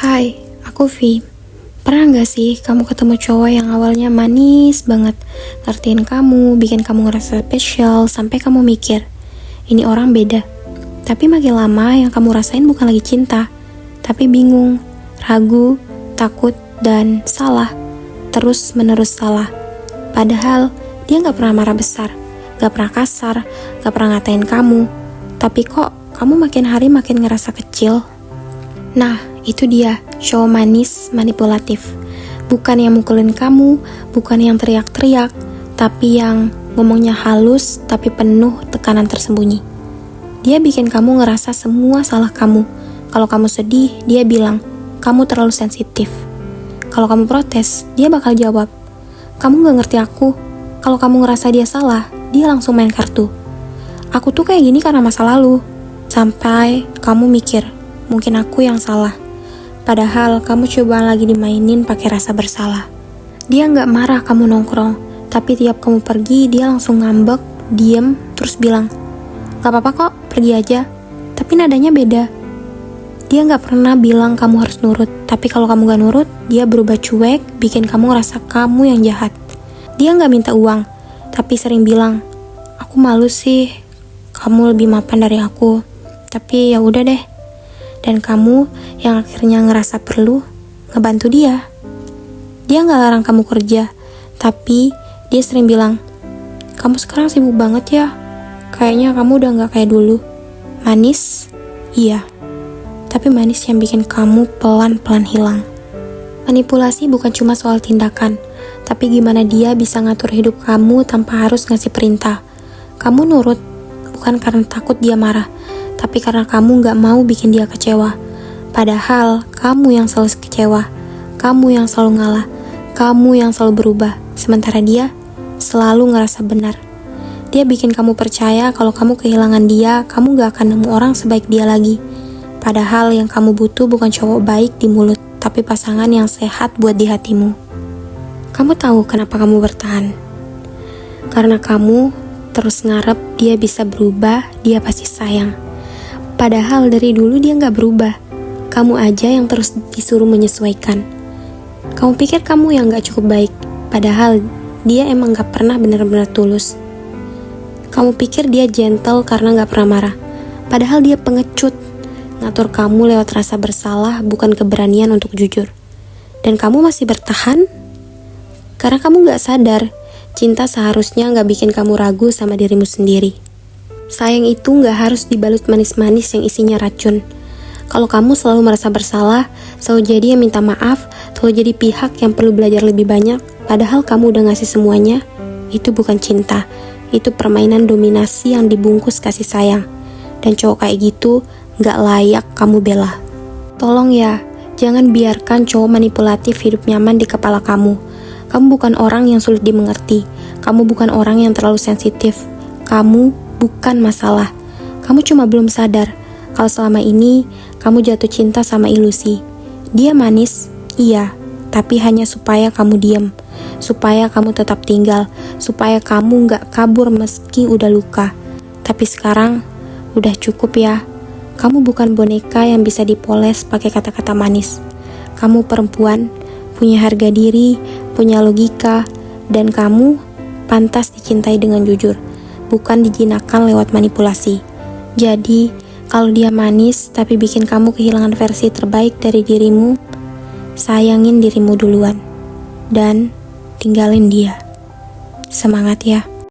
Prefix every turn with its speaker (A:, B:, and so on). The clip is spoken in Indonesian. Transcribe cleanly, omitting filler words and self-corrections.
A: Hai, aku Vi. Pernah gak sih kamu ketemu cowok yang awalnya manis banget, ngertiin kamu, bikin kamu ngerasa spesial, sampai kamu mikir, ini orang beda. Tapi makin lama yang kamu rasain bukan lagi cinta, tapi bingung, ragu, takut, dan salah. Terus menerus salah. Padahal dia gak pernah marah besar, gak pernah kasar, gak pernah ngatain kamu. Tapi kok kamu makin hari makin ngerasa kecil? Nah, itu dia, cowok manis manipulatif. Bukan yang mukulin kamu, bukan yang teriak-teriak, tapi yang ngomongnya halus tapi penuh tekanan tersembunyi. Dia bikin kamu ngerasa semua salah kamu. Kalau kamu sedih, dia bilang, kamu terlalu sensitif. Kalau kamu protes, dia bakal jawab, kamu gak ngerti aku. Kalau kamu ngerasa dia salah, dia langsung main kartu. Aku tuh kayak gini karena masa lalu. Sampai kamu mikir, mungkin aku yang salah. Padahal kamu coba lagi dimainin pakai rasa bersalah. Dia nggak marah kamu nongkrong, tapi tiap kamu pergi dia langsung ngambek, diem, terus bilang, gak apa-apa kok, pergi aja. Tapi nadanya beda. Dia nggak pernah bilang kamu harus nurut, tapi kalau kamu gak nurut, dia berubah cuek, bikin kamu ngerasa kamu yang jahat. Dia nggak minta uang, tapi sering bilang, aku malu sih, kamu lebih mapan dari aku. Tapi ya udah deh. Dan kamu yang akhirnya ngerasa perlu ngebantu dia. Dia gak larang kamu kerja, tapi dia sering bilang, kamu sekarang sibuk banget ya, kayaknya kamu udah gak kayak dulu. Manis? Iya. Tapi manis yang bikin kamu pelan-pelan hilang. Manipulasi bukan cuma soal tindakan, tapi gimana dia bisa ngatur hidup kamu tanpa harus ngasih perintah. Kamu nurut, bukan karena takut dia marah, tapi karena kamu gak mau bikin dia kecewa. Padahal kamu yang selalu kecewa, kamu yang selalu ngalah, kamu yang selalu berubah. Sementara dia selalu ngerasa benar. Dia bikin kamu percaya kalau kamu kehilangan dia, kamu gak akan nemu orang sebaik dia lagi. Padahal yang kamu butuh bukan cowok baik di mulut, tapi pasangan yang sehat buat di hatimu. Kamu tahu kenapa kamu bertahan? Karena kamu terus ngarep dia bisa berubah, dia pasti sayang. Padahal dari dulu dia gak berubah. Kamu aja yang terus disuruh menyesuaikan. Kamu pikir kamu yang gak cukup baik, padahal dia emang gak pernah benar-benar tulus. Kamu pikir dia gentle karena gak pernah marah, padahal dia pengecut. Ngatur kamu lewat rasa bersalah, bukan keberanian untuk jujur. Dan kamu masih bertahan karena kamu gak sadar cinta seharusnya gak bikin kamu ragu sama dirimu sendiri. Sayang itu gak harus dibalut manis-manis yang isinya racun. Kalau kamu selalu merasa bersalah, selalu jadi yang minta maaf, selalu jadi pihak yang perlu belajar lebih banyak, padahal kamu udah ngasih semuanya, itu bukan cinta. Itu permainan dominasi yang dibungkus kasih sayang. Dan cowok kayak gitu gak layak kamu bela. Tolong ya, jangan biarkan cowok manipulatif hidup nyaman di kepala kamu. Kamu bukan orang yang sulit dimengerti. Kamu bukan orang yang terlalu sensitif. Kamu bukan masalah. Kamu cuma belum sadar kalau selama ini kamu jatuh cinta sama ilusi. Dia manis, iya, tapi hanya supaya kamu diam, supaya kamu tetap tinggal, supaya kamu gak kabur meski udah luka. Tapi sekarang udah cukup ya. Kamu bukan boneka yang bisa dipoles pakai kata-kata manis. Kamu perempuan, punya harga diri, punya logika, dan kamu pantas dicintai dengan jujur, bukan dijinakkan lewat manipulasi. Jadi, kalau dia manis tapi bikin kamu kehilangan versi terbaik dari dirimu, sayangin dirimu duluan dan tinggalin dia. Semangat ya.